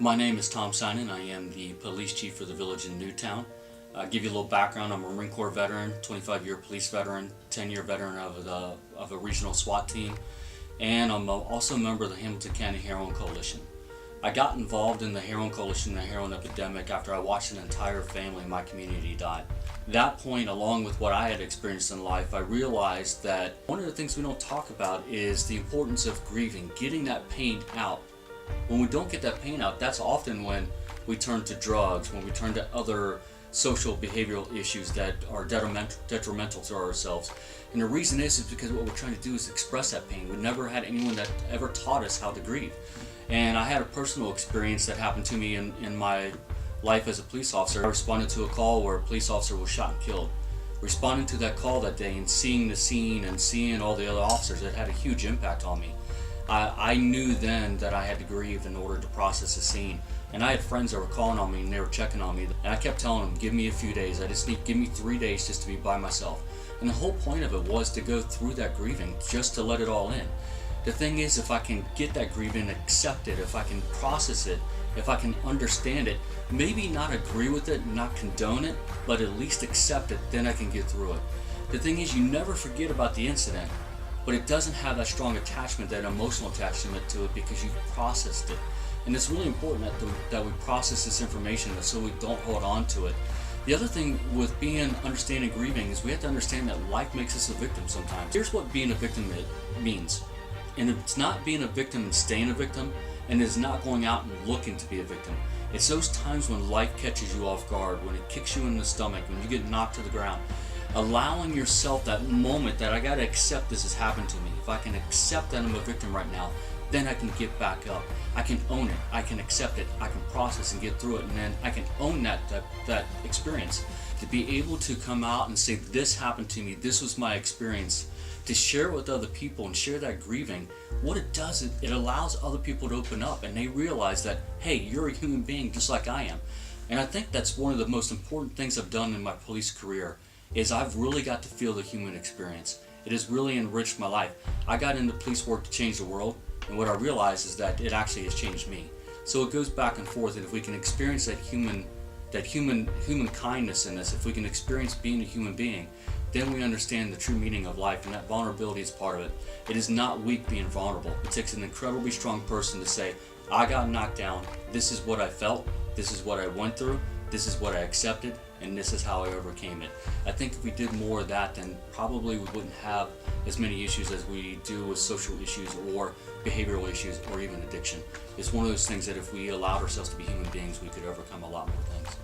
My name is Tom Synan. I am the police chief for the village in Newtown. Give you a little background. I'm a Marine Corps veteran, 25-year police veteran, 10-year veteran of a regional SWAT team, and I'm also a member of the Hamilton County Heroin Coalition. I got involved in the Heroin Coalition and the heroin epidemic after I watched an entire family in my community die. At that point, along with what I had experienced in life, I realized that one of the things we don't talk about is the importance of grieving, getting that pain out. When we don't get that pain out, that's often when we turn to drugs, when we turn to other social behavioral issues that are detrimental to ourselves. And the reason is because what we're trying to do is express that pain. We never had anyone that ever taught us how to grieve. And I had a personal experience that happened to me in my life as a police officer. I responded to a call where a police officer was shot and killed. Responding to that call that day and seeing the scene and seeing all the other officers, it had a huge impact on me. I knew then that I had to grieve in order to process the scene. And I had friends that were calling on me and they were checking on me. And I kept telling them, give me a few days. Give me 3 days just to be by myself. And the whole point of it was to go through that grieving, just to let it all in. The thing is, if I can get that grieving, accept it, if I can process it, if I can understand it, maybe not agree with it, not condone it, but at least accept it, then I can get through it. The thing is, you never forget about the incident, but it doesn't have that strong attachment, that emotional attachment to it, because you've processed it. And it's really important that we process this information so we don't hold on to it. The other thing with understanding grieving is we have to understand that life makes us a victim sometimes. Here's what being a victim means. And it's not being a victim and staying a victim, and it's not going out and looking to be a victim. It's those times when life catches you off guard, when it kicks you in the stomach, when you get knocked to the ground. Allowing yourself that moment that I gotta accept this has happened to me. If I can accept that I'm a victim right now, then I can get back up. I can own it, I can accept it, I can process and get through it, and then I can own that experience. To be able to come out and say, this happened to me, this was my experience, to share it with other people and share that grieving, what it does is it allows other people to open up and they realize that, hey, you're a human being just like I am. And I think that's one of the most important things I've done in my police career, is I've really got to feel the human experience. It has really enriched my life. I got into police work to change the world, and what I realized is that it actually has changed me. So it goes back and forth, and if we can experience that human kindness in us, if we can experience being a human being, then we understand the true meaning of life, and that vulnerability is part of it. It is not weak being vulnerable. It takes an incredibly strong person to say, I got knocked down, this is what I felt, this is what I went through, this is what I accepted, and this is how I overcame it. I think if we did more of that, then probably we wouldn't have as many issues as we do with social issues or behavioral issues or even addiction. It's one of those things that if we allowed ourselves to be human beings, we could overcome a lot more things.